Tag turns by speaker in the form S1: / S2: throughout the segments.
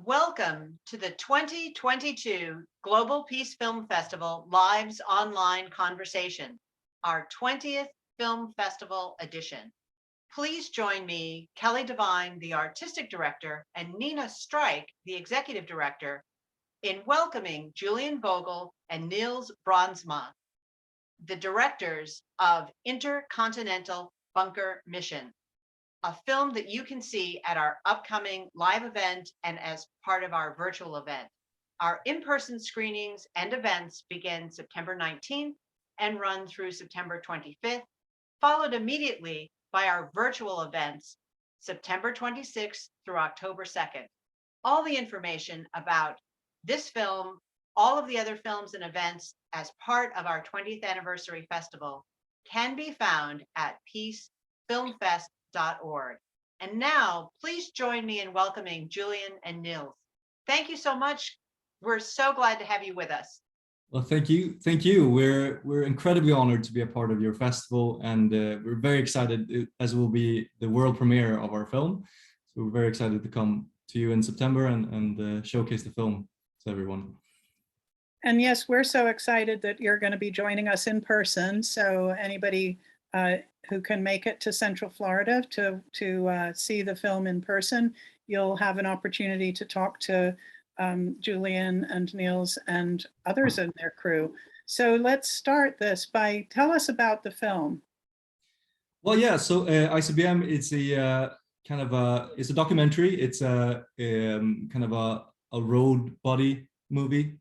S1: Welcome to the 2022 Global Peace Film Festival Lives Online Conversation, our 20th Film Festival edition. Please join me, Kelly Devine, the Artistic Director, and Nina Strike, the Executive Director, in welcoming Julian Vogel and Niels Bronsma, the directors of Inter-Continental Bunker Mission, a film that you can see at our upcoming live event and as part of our virtual event. Our in-person screenings and events begin September 19th and run through September 25th, followed immediately by our virtual events, September 26th through October 2nd. All the information about this film, all of the other films and events as part of our 20th anniversary festival can be found at peacefilmfest.org. And now, please join me in welcoming Julian and Niels. Thank you so much. We're so glad to have you with us.
S2: Well, thank you. We're incredibly honored to be a part of your festival, and we're very excited, as it will be the world premiere of our film. So we're very excited to come to you in September and showcase the film to everyone.
S3: And yes, we're so excited that you're going to be joining us in person. So anybody who can make it to Central Florida to see the film in person, you'll have an opportunity to talk to Julian and Niels and others in their crew. So let's start this by tell us about the film.
S2: Well, yeah. So ICBM, it's a it's a documentary. It's a kind of a road body movie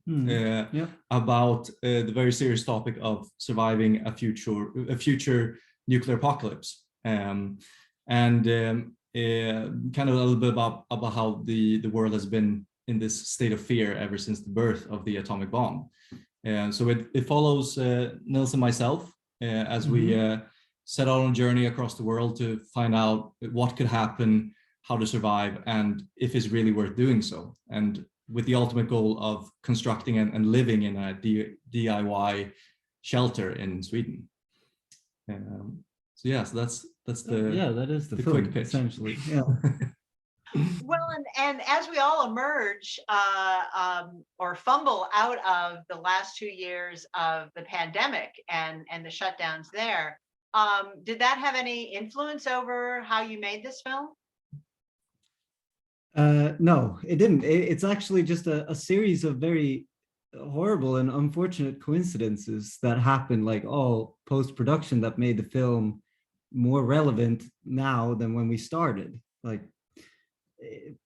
S2: about the very serious topic of surviving a future nuclear apocalypse, and kind of a little bit about how the world has been in this state of fear ever since the birth of the atomic bomb. And so it follows Niels and myself as we set out on a journey across the world to find out what could happen, how to survive, and if it's really worth doing so. And with the ultimate goal of constructing and living in a DIY shelter in Sweden. So that's the
S4: that is the
S2: film,
S4: quick pitch, essentially. Yeah.
S1: Well, and as we all emerge or fumble out of the last 2 years of the pandemic and the shutdowns there, did that have any influence over how you made this film?
S4: No, it didn't. It's actually just a series of very horrible and unfortunate coincidences that happened, like all post-production, that made the film more relevant now than when we started. Like,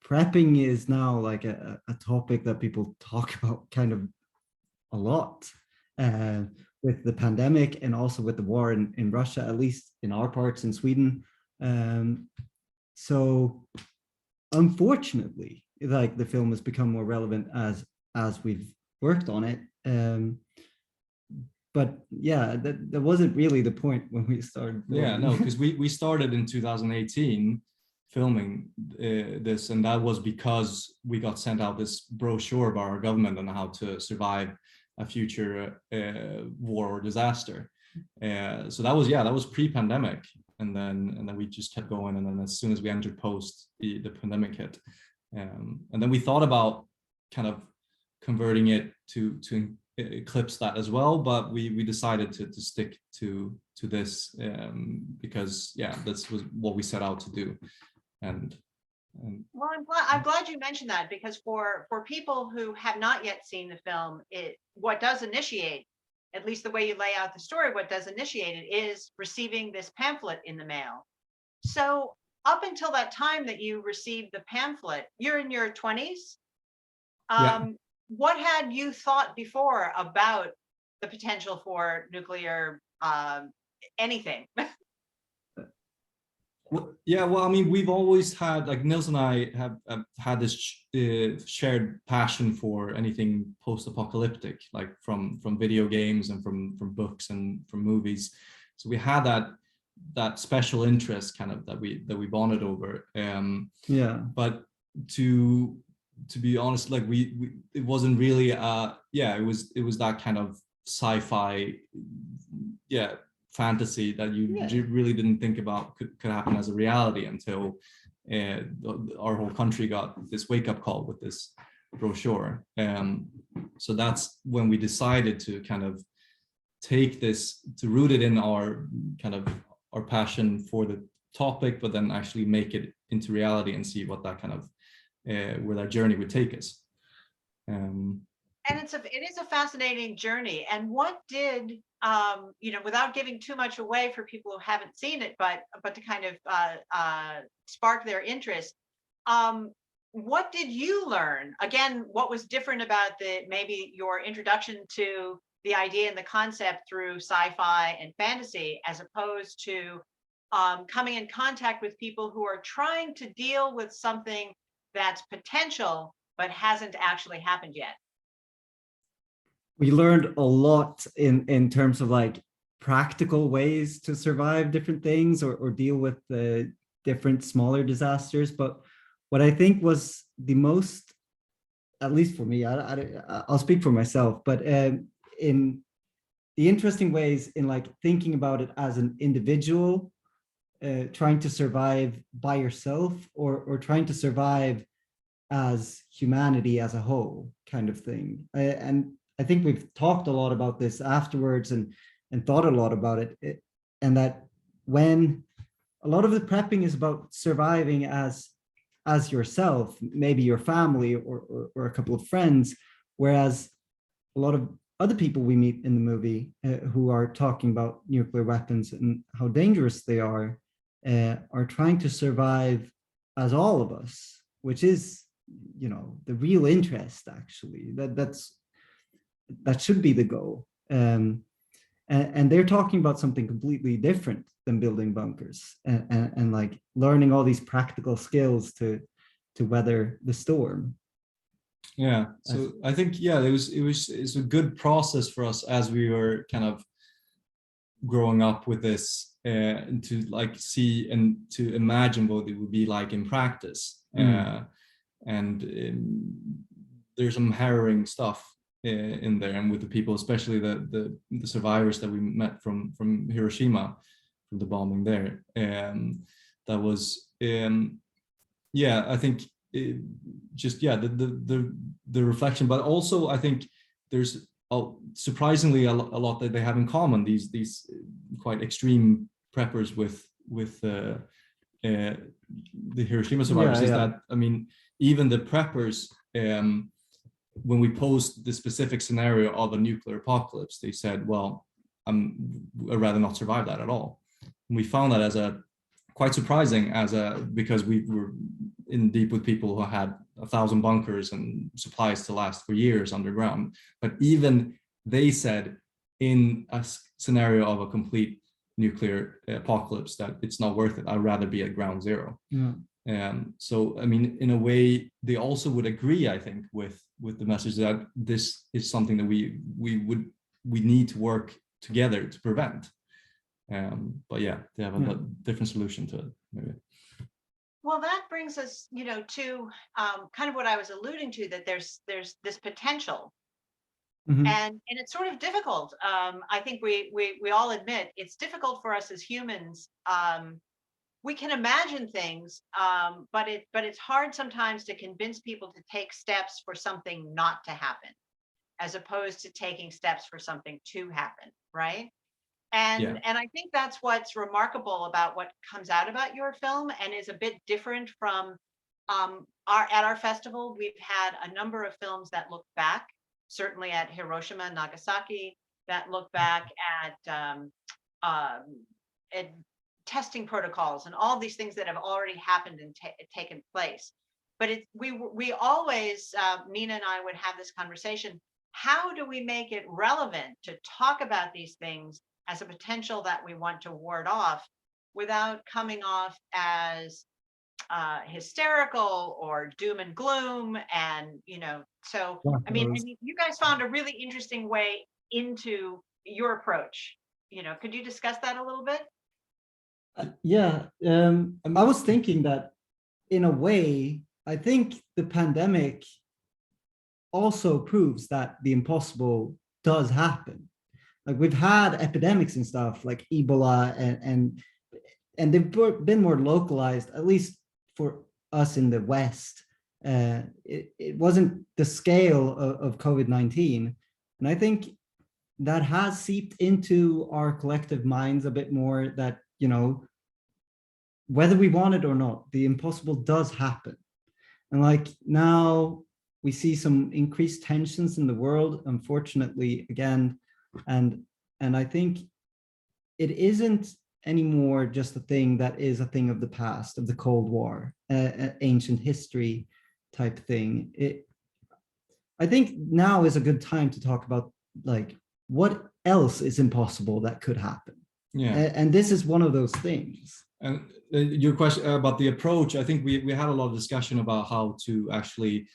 S4: prepping is now like a topic that people talk about kind of a lot with the pandemic and also with the war in Russia, at least in our parts in Sweden. So unfortunately, like, the film has become more relevant as we've worked on it. But yeah, that wasn't really the point when we started.
S2: Yeah, no, because we started in 2018 filming this, and that was because we got sent out this brochure by our government on how to survive a future war or disaster. So that was pre-pandemic, and then we just kept going, and then as soon as we entered post, the pandemic hit, and then we thought about kind of converting it to eclipse that as well, but we decided to stick to this because this was what we set out to do. And
S1: well, I'm glad you mentioned that, because for people who have not yet seen the film, what does initiate, at least the way you lay out the story, what does initiate it is receiving this pamphlet in the mail. So up until that time that you received the pamphlet, you're in your 20s. What had you thought before about the potential for nuclear anything?
S2: Well, I mean, we've always had, like, Niels and I have had this shared passion for anything post-apocalyptic, like from video games and from books and from movies. So we had that special interest kind of that we bonded over. But to be honest, like it wasn't really it was that kind of sci-fi fantasy that you really didn't think about could happen as a reality until our whole country got this wake-up call with this brochure. So that's when we decided to kind of take this, to root it in our kind of our passion for the topic, but then actually make it into reality and see what that kind of where that journey would take us.
S1: And it is a fascinating journey. And what did without giving too much away for people who haven't seen it, but to kind of spark their interest, what did you learn? Again, what was different about maybe your introduction to the idea and the concept through sci-fi and fantasy, as opposed to coming in contact with people who are trying to deal with something that's potential but hasn't actually happened yet?
S4: We learned a lot in terms of like practical ways to survive different things or deal with the different smaller disasters. But what I think was the most, at least for me, I'll speak for myself, but in the interesting ways in like thinking about it as an individual, trying to survive by yourself or trying to survive as humanity as a whole kind of thing. And I think we've talked a lot about this afterwards and thought a lot about it, and that when a lot of the prepping is about surviving as yourself, maybe your family or a couple of friends, whereas a lot of other people we meet in the movie who are talking about nuclear weapons and how dangerous they are trying to survive as all of us, which is, the real interest actually. That should be the goal. And they're talking about something completely different than building bunkers and like learning all these practical skills to weather the storm.
S2: Yeah, so I think it's a good process for us as we were kind of growing up with this and to like see and to imagine what it would be like in practice. There's some harrowing stuff in there, and with the people, especially the survivors that we met from Hiroshima, from the bombing there. That was I think the reflection, but also I think there's surprisingly a lot that they have in common, these quite extreme preppers with the Hiroshima survivors. Is that, I mean, even the preppers, when we posed the specific scenario of a nuclear apocalypse, they said, well, I'd rather not survive that at all. And we found that as quite surprising because we were in deep with people who had 1,000 bunkers and supplies to last for years underground. But even they said in a scenario of a complete nuclear apocalypse that it's not worth it. I'd rather be at ground zero. So, I mean, in a way, they also would agree, I think, with the message that this is something that we need to work together to prevent. But yeah, they have a different solution to it, maybe.
S1: Well, that brings us, to kind of what I was alluding to, that there's this potential. And it's sort of difficult. I think we all admit it's difficult for us as humans. We can imagine things, but it's hard sometimes to convince people to take steps for something not to happen, as opposed to taking steps for something to happen, right? And I think that's what's remarkable about what comes out about your film, and is a bit different from at our festival. We've had a number of films that look back, certainly at Hiroshima and Nagasaki, that look back at testing protocols and all these things that have already happened and taken place. But we always, Nina and I would have this conversation. How do we make it relevant to talk about these things as a potential that we want to ward off, without coming off as hysterical or doom and gloom? And, so, I mean, you guys found a really interesting way into your approach. Could you discuss that a little bit?
S4: I was thinking that in a way, I think the pandemic also proves that the impossible does happen. Like, we've had epidemics and stuff like Ebola and they've been more localized, at least for us in the West, it wasn't the scale of COVID-19. And I think that has seeped into our collective minds a bit more, that, you know, whether we want it or not, the impossible does happen. And like now we see some increased tensions in the world, unfortunately, again. And I think it isn't anymore just a thing that is a thing of the past, of the Cold War, ancient history type thing. I think now is a good time to talk about, like, what else is impossible that could happen.
S2: Yeah.
S4: And this is one of those things.
S2: And your question about the approach, I think we had a lot of discussion about how to actually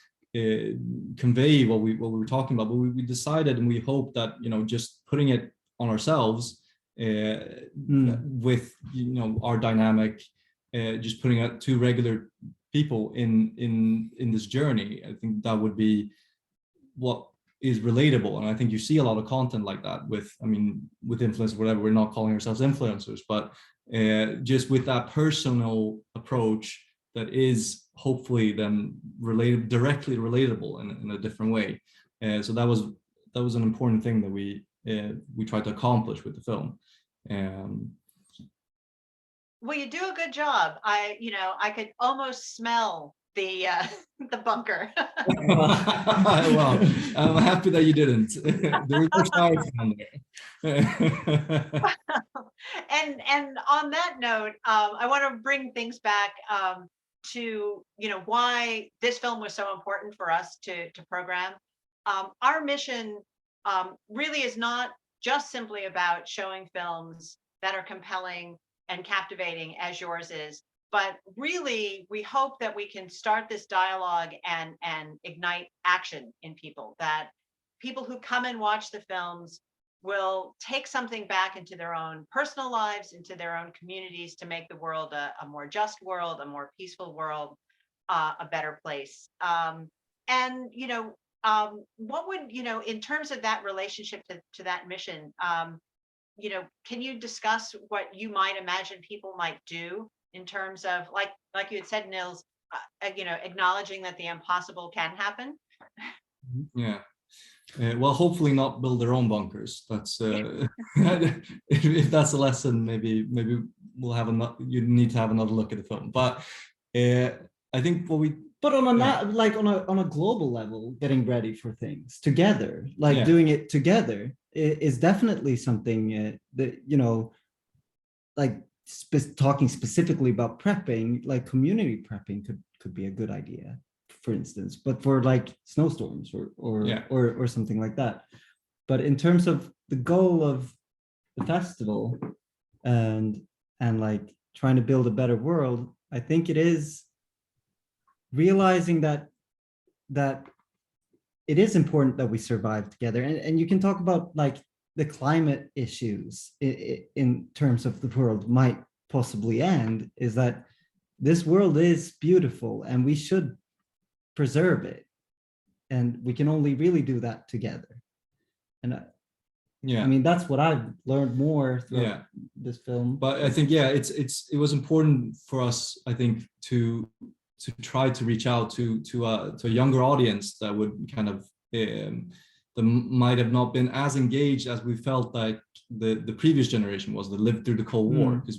S2: convey what we were talking about, but we decided, and we hope that, you know, just putting it on ourselves with, you know, our dynamic, just putting out two regular people in this journey, I think that would be what is relatable. And I think you see a lot of content like that with, I mean, with influencers, whatever, we're not calling ourselves influencers, but just with that personal approach that is hopefully then directly relatable in a different way. So that was an important thing that we tried to accomplish with the film.
S1: Well, you do a good job. I could almost smell the bunker.
S2: Well, I'm happy that you didn't. There were no stars down there.
S1: And on that note, I want to bring things back to, you know, why this film was so important for us to program. Our mission really is not just simply about showing films that are compelling and captivating as yours is, but really we hope that we can start this dialogue and ignite action in people, that people who come and watch the films will take something back into their own personal lives, into their own communities, to make the world a more just world, a more peaceful world, a better place. And, you know, what would, you know, in terms of that relationship to that mission, you know, can you discuss what you might imagine people might do in terms of, like you had said, Nils, you know, acknowledging that the impossible can happen?
S2: Yeah. Well, hopefully not build their own bunkers. That's if that's a lesson, maybe we'll have you need to have another look at the film. But I think what we,
S4: but on a global level, getting ready for things together, like doing it together, is definitely something that, you know, like talking specifically about prepping, like community prepping could be a good idea, for instance, but for like snowstorms or something like that. But in terms of the goal of the festival and like trying to build a better world, I think it is realizing that it is important that we survive together. And you can talk about like the climate issues in terms of the world might possibly end, is that this world is beautiful and we should preserve it, and we can only really do that together. And I mean, that's what I've learned more through this film.
S2: But I think it was important for us, I think, to try to reach out to a younger audience that would kind of that might have not been as engaged as we felt like the previous generation was, that lived through the Cold War, because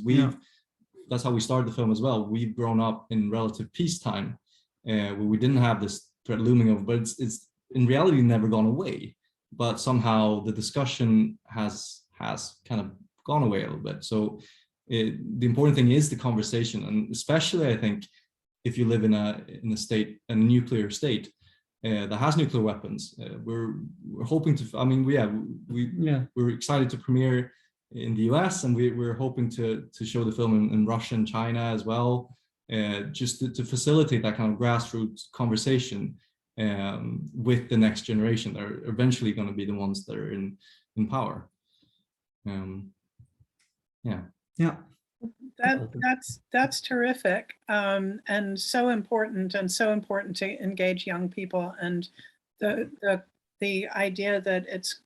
S2: that's how we started the film as well. We've grown up in relative peacetime, where we didn't have this threat looming over, but it's in reality never gone away. But somehow the discussion has kind of gone away a little bit. So the important thing is the conversation, and especially I think if you live in a nuclear state that has nuclear weapons, we're hoping to. I mean, we're excited to premiere in the US, and we're hoping to show the film in Russia and China as well, just to facilitate that kind of grassroots conversation with the next generation that are eventually going to be the ones that are in power.
S3: That's terrific, and so important to engage young people, and the idea that it's,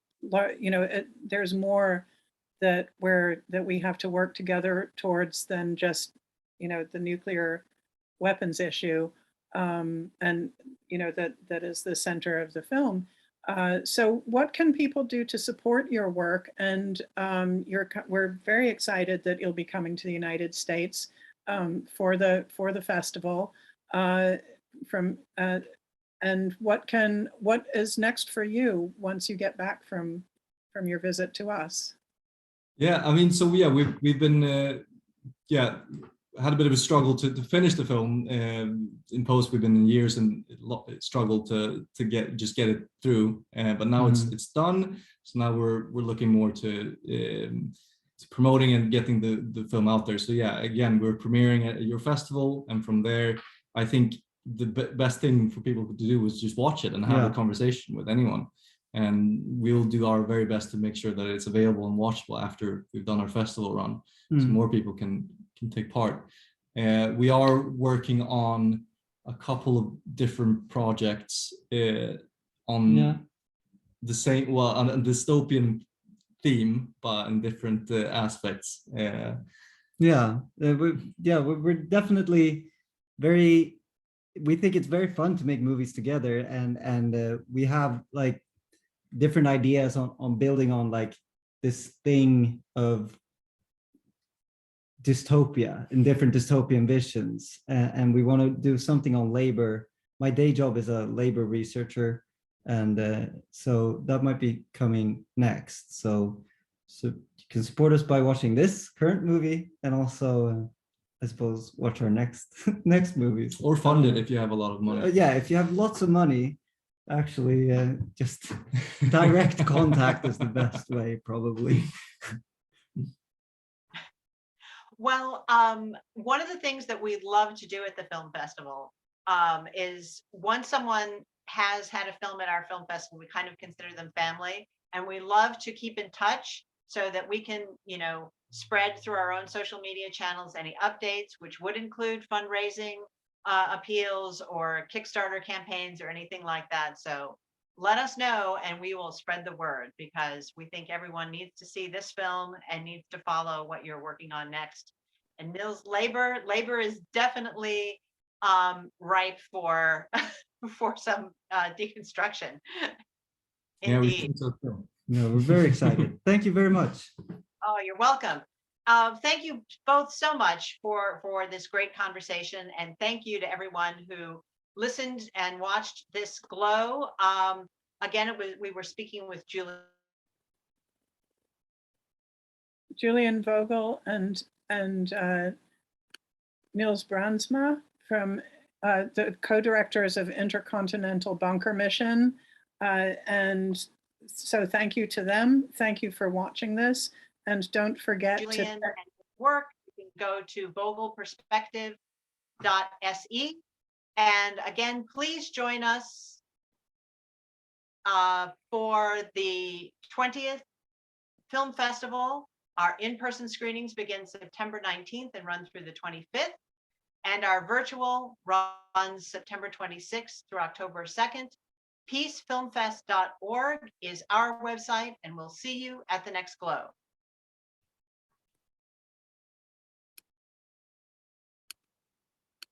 S3: you know, there's more that we have to work together towards than just, you know, the nuclear weapons issue, and that is the center of the film. So what can people do to support your work? And we're very excited that you'll be coming to the United States for the festival. And what is next for you once you get back from your visit to us?
S2: Yeah, I mean, so yeah, we've been had a bit of a struggle to finish the film. In post, we've been in years and struggled to get it through. But now it's done. So now we're looking more to promoting and getting the film out there. So yeah, again, we're premiering at your festival, and from there, I think the best thing for people to do is just watch it and have a conversation with anyone. And we'll do our very best to make sure that it's available and watchable after we've done our festival run, so more people can take part. We are working on a couple of different projects on the same, well, on a dystopian theme, but in different aspects.
S4: We're definitely we think it's very fun to make movies together, and we have like different ideas on building on like this thing of dystopia and different dystopian visions, and we want to do something on labor. My day job is a labor researcher, and so that might be coming next. So you can support us by watching this current movie, and also I suppose watch our next movies,
S2: or fund it if you have a lot of money.
S4: If you have lots of money, actually just direct contact is the best way, probably.
S1: Well, one of the things that we love to do at the film festival is once someone has had a film at our film festival, we kind of consider them family, and we love to keep in touch so that we can, spread through our own social media channels any updates, which would include fundraising appeals or Kickstarter campaigns or anything like that. So let us know and we will spread the word, because we think everyone needs to see this film and needs to follow what you're working on next. And Nils, labor is definitely ripe for some deconstruction. Indeed.
S2: Yeah, we think so too.
S4: No, we're very excited. Thank you very much.
S1: Oh, you're welcome. Thank you both so much for this great conversation, and thank you to everyone who listened and watched this glow. Again, we were speaking with
S3: Julian Vogel and Niels Brandsma from the co-directors of Inter-Continental Bunker Mission. And so thank you to them. Thank you for watching this. And don't forget
S1: Julian and work. You can go to vogelperspective.se. And again, please join us for the 20th Film Festival. Our in-person screenings begin September 19th and run through the 25th. And our virtual runs September 26th through October 2nd. peacefilmfest.org is our website, and we'll see you at the next glow.